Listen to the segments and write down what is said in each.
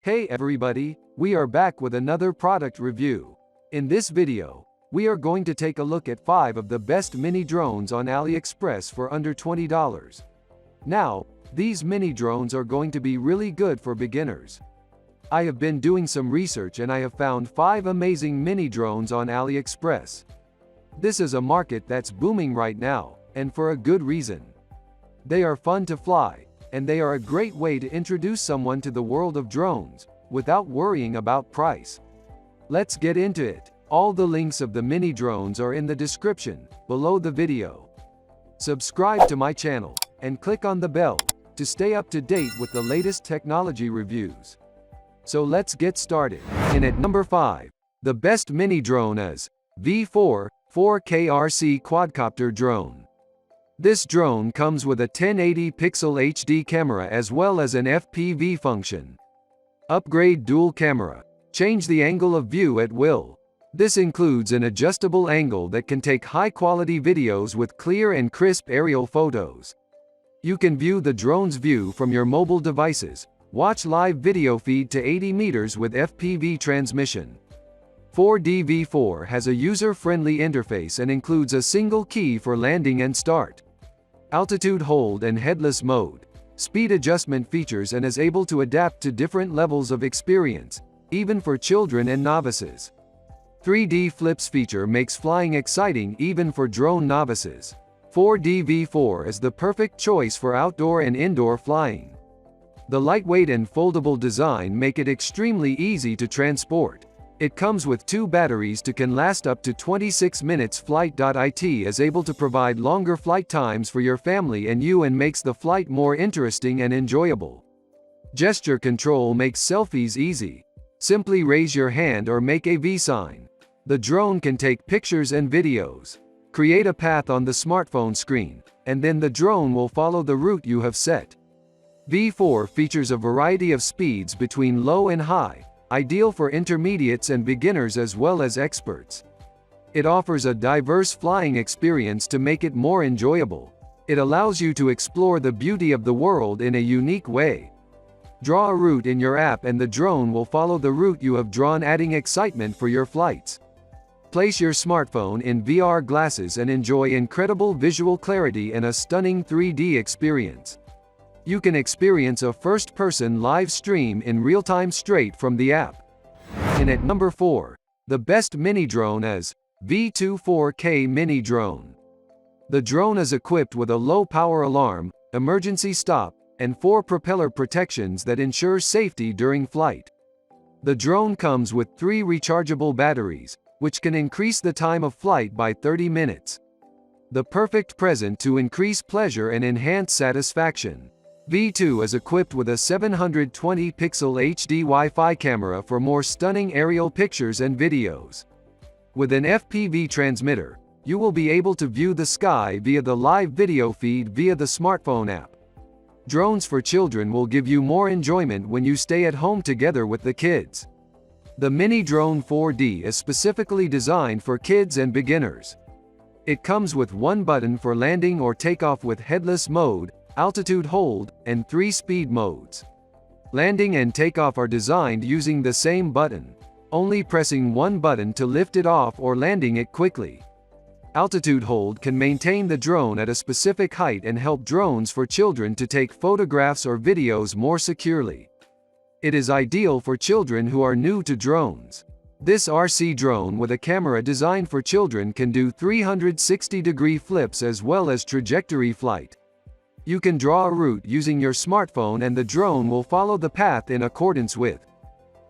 Hey everybody, we are back with another product review. In this video, we are going to take a look at 5 of the best mini drones on Aliexpress for under $20. Now, these mini drones are going to be really good for beginners. I have been doing some research and I have found 5 amazing mini drones on Aliexpress. This is a market that's booming right now, and for a good reason. They are fun to fly, and they are a great way to introduce someone to the world of drones, without worrying about price. Let's get into it. All the links of the mini drones are in the description, below the video. Subscribe to my channel, and click on the bell, to stay up to date with the latest technology reviews. So let's get started. In at number 5, the best mini drone is V4 4K Rc Quadcopter Drone. This drone comes with a 1080 pixel HD camera as well as an FPV function. Upgrade dual camera. Change the angle of view at will. This includes an adjustable angle that can take high-quality videos with clear and crisp aerial photos. You can view the drone's view from your mobile devices. Watch live video feed to 80 meters with FPV transmission. 4DV4 has a user-friendly interface and includes a single key for landing and start. Altitude hold and headless mode, speed adjustment features, and is able to adapt to different levels of experience, even for children and novices. 3D flips feature makes flying exciting even for drone novices. 4DV4 is the perfect choice for outdoor and indoor flying. The lightweight and foldable design make it extremely easy to transport. It comes with 2 batteries to can last up to 26 minutes. Flight.it is able to provide longer flight times for your family and you and makes the flight more interesting and enjoyable. Gesture control makes selfies easy. Simply raise your hand or make a V sign. The drone can take pictures and videos. Create a path on the smartphone screen, and then the drone will follow the route you have set. V4 features a variety of speeds between low and high, ideal for intermediates and beginners as well as experts. It offers a diverse flying experience to make it more enjoyable. It allows you to explore the beauty of the world in a unique way. Draw a route in your app and the drone will follow the route you have drawn, adding excitement for your flights. Place your smartphone in VR glasses and enjoy incredible visual clarity and a stunning 3D experience. You can experience a first-person live stream in real time straight from the app. And at number 4, the best mini drone is V2 4K Mini Drone. The drone is equipped with a low-power alarm, emergency stop, and 4 propeller protections that ensure safety during flight. The drone comes with 3 rechargeable batteries, which can increase the time of flight by 30 minutes. The perfect present to increase pleasure and enhance satisfaction. V2 is equipped with a 720 pixel HD Wi-Fi camera for more stunning aerial pictures and videos. With an FPV transmitter, you will be able to view the sky via the live video feed via the smartphone app. Drones for children will give you more enjoyment when you stay at home together with the kids. The Mini Drone 4D is specifically designed for kids and beginners. It comes with 1 button for landing or takeoff with headless mode, altitude hold, and 3 speed modes. Landing and takeoff are designed using the same button, only pressing 1 button to lift it off or landing it quickly. Altitude hold can maintain the drone at a specific height and help drones for children to take photographs or videos more securely. It is ideal for children who are new to drones. This RC drone with a camera designed for children can do 360-degree flips as well as trajectory flight. You can draw a route using your smartphone and the drone will follow the path in accordance with.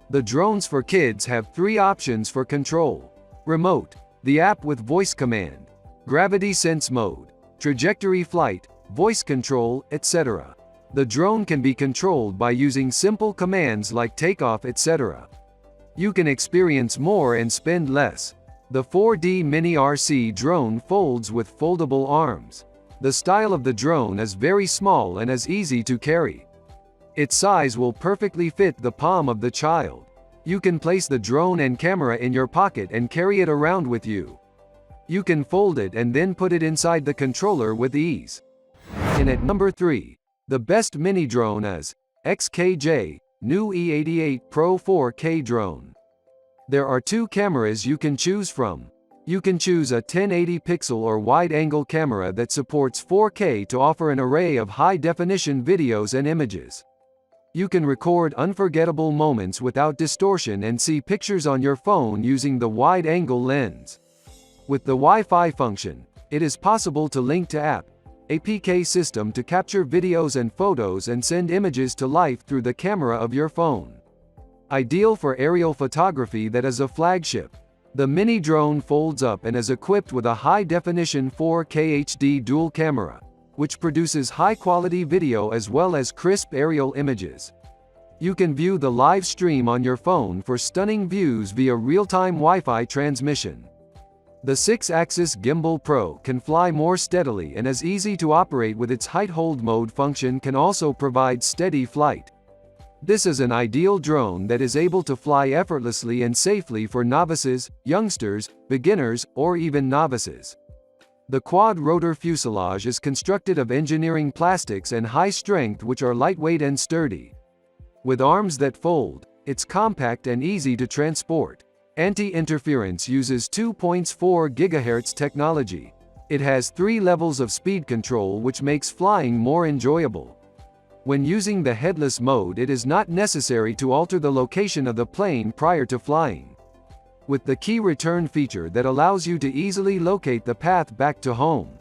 The drones for kids have 3 options for control: remote, the app with voice command, gravity sense mode, trajectory flight, voice control, etc. The drone can be controlled by using simple commands like takeoff, etc. You can experience more and spend less. The 4D Mini RC drone folds with foldable arms. The style of the drone is very small and is easy to carry. Its size will perfectly fit the palm of the child. You can place the drone and camera in your pocket and carry it around with you. You can fold it and then put it inside the controller with ease. And at number 3, the best mini drone is XKJ New E88 Pro 4K Drone. There are two cameras you can choose from. You can choose a 1080 pixel or wide-angle camera that supports 4K to offer an array of high-definition videos and images. You can record unforgettable moments without distortion and see pictures on your phone using the wide-angle lens. With the Wi-Fi function, it is possible to link to APK system to capture videos and photos and send images to life through the camera of your phone. Ideal for aerial photography that is a flagship. The mini drone folds up and is equipped with a high-definition 4K HD dual camera, which produces high-quality video as well as crisp aerial images. You can view the live stream on your phone for stunning views via real-time Wi-Fi transmission. The 6-axis Gimbal Pro can fly more steadily and is easy to operate with its height hold mode function can also provide steady flight. This is an ideal drone that is able to fly effortlessly and safely for novices, youngsters, beginners, or even novices. The quad-rotor fuselage is constructed of engineering plastics and high strength which are lightweight and sturdy. With arms that fold, it's compact and easy to transport. Anti-interference uses 2.4 GHz technology. It has 3 levels of speed control which makes flying more enjoyable. When using the headless mode, it is not necessary to alter the location of the plane prior to flying. With the key return feature that allows you to easily locate the path back to home.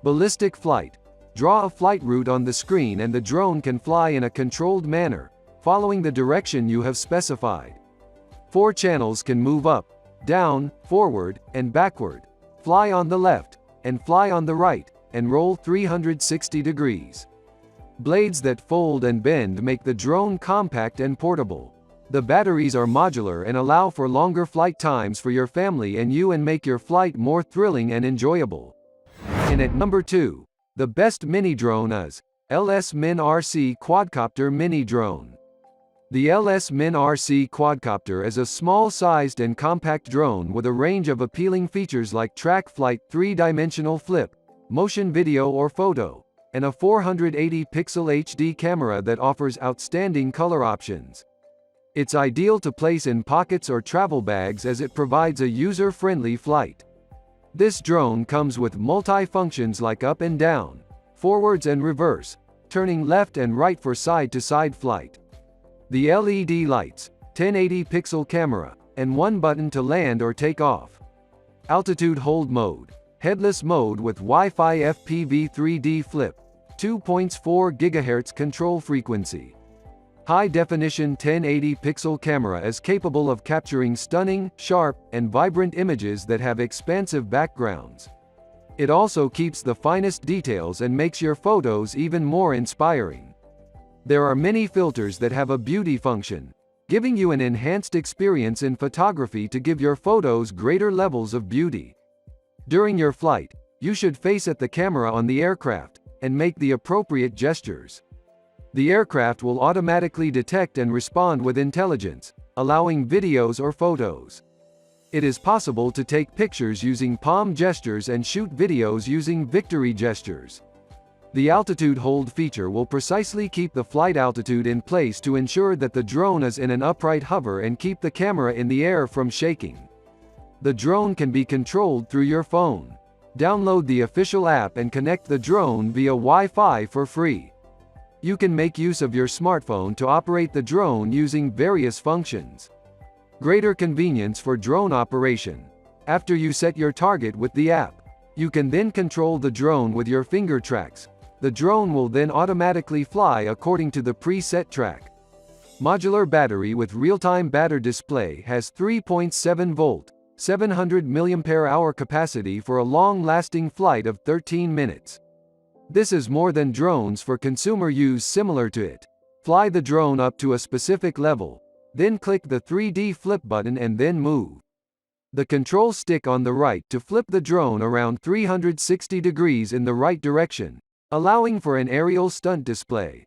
Ballistic flight. Draw a flight route on the screen and the drone can fly in a controlled manner, following the direction you have specified. 4 channels can move up, down, forward, and backward, fly on the left, and fly on the right, and roll 360 degrees. Blades that fold and bend make the drone compact and portable. The batteries are modular and allow for longer flight times for your family and you and make your flight more thrilling and enjoyable. And at number 2, the best mini drone is LS-Min Rc Quadcopter Mini Drone. The LS-Min Rc Quadcopter is a small-sized and compact drone with a range of appealing features like track flight, 3-dimensional flip, motion video or photo, and a 480-pixel HD camera that offers outstanding color options. It's ideal to place in pockets or travel bags as it provides a user-friendly flight. This drone comes with multi-functions like up and down, forwards and reverse, turning left and right for side-to-side flight. The LED lights, 1080-pixel camera, and 1 button to land or take off. Altitude hold mode, headless mode with Wi-Fi FPV 3D flip, 2.4 GHz control frequency. High-definition 1080-pixel camera is capable of capturing stunning, sharp, and vibrant images that have expansive backgrounds. It also keeps the finest details and makes your photos even more inspiring. There are many filters that have a beauty function, giving you an enhanced experience in photography to give your photos greater levels of beauty. During your flight, you should face at the camera on the aircraft, and make the appropriate gestures. The aircraft will automatically detect and respond with intelligence, allowing videos or photos. It is possible to take pictures using palm gestures and shoot videos using victory gestures. The altitude hold feature will precisely keep the flight altitude in place to ensure that the drone is in an upright hover and keep the camera in the air from shaking. The drone can be controlled through your phone. Download the official app and connect the drone via Wi-Fi for free. You can make use of your smartphone to operate the drone using various functions. Greater convenience for drone operation. After you set your target with the app, you can then control the drone with your finger tracks. The drone will then automatically fly according to the preset track. Modular battery with real-time batter display has 3.7 volt, 700 mAh capacity for a long-lasting flight of 13 minutes. This is more than drones for consumer use similar to it. Fly the drone up to a specific level, then click the 3D flip button and then move the control stick on the right to flip the drone around 360 degrees in the right direction, allowing for an aerial stunt display.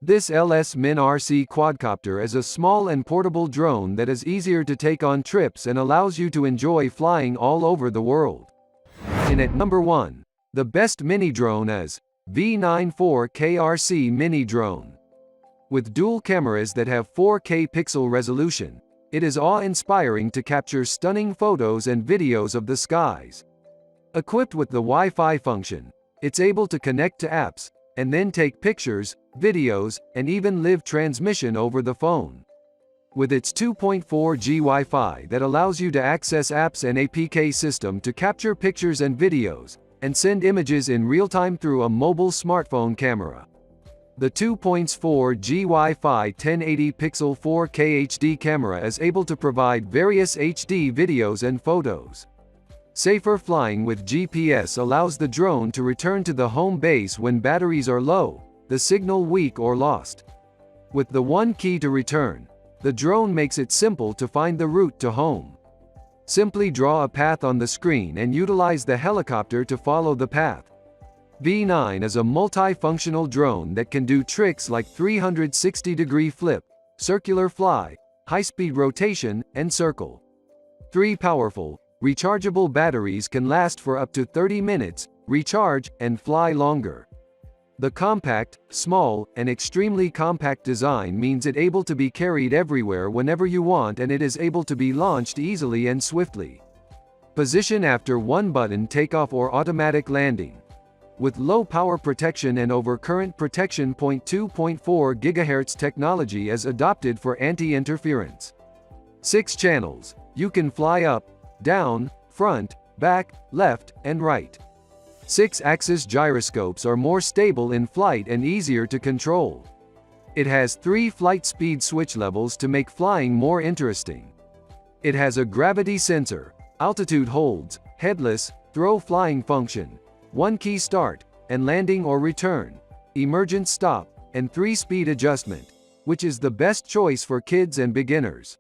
This LS-Min Rc Quadcopter is a small and portable drone that is easier to take on trips and allows you to enjoy flying all over the world. And at number 1, the best mini drone is V94 KRC Mini Drone. With dual cameras that have 4K pixel resolution, it is awe-inspiring to capture stunning photos and videos of the skies. Equipped with the Wi-Fi function, it's able to connect to apps, and then take pictures, videos, and even live transmission over the phone. With its 2.4G Wi-Fi that allows you to access apps and APK system to capture pictures and videos, and send images in real time through a mobile smartphone camera. The 2.4G Wi-Fi 1080 pixel 4K HD camera is able to provide various HD videos and photos. Safer flying with GPS allows the drone to return to the home base when batteries are low, the signal weak or lost. With the one key to return, the drone makes it simple to find the route to home. Simply draw a path on the screen and utilize the helicopter to follow the path. V9 is a multifunctional drone that can do tricks like 360-degree flip, circular fly, high-speed rotation, and circle. 3 powerful, rechargeable batteries can last for up to 30 minutes, recharge, and fly longer. The compact, small, and extremely compact design means it able to be carried everywhere whenever you want, and it is able to be launched easily and swiftly. Position after one button takeoff or automatic landing. With low power protection and overcurrent protection, 2.4 GHz technology is adopted for anti-interference. 6 channels. You can fly up, down, front, back, left, and right. 6-axis gyroscopes are more stable in flight and easier to control. It has 3 flight speed switch levels to make flying more interesting. It has a gravity sensor, altitude holds, headless, throw flying function, 1-key start, and landing or return, emergent stop, and 3-speed adjustment, which is the best choice for kids and beginners.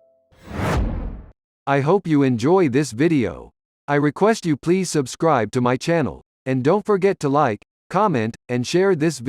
I hope you enjoy this video. I request you please subscribe to my channel, and don't forget to like, comment, and share this video.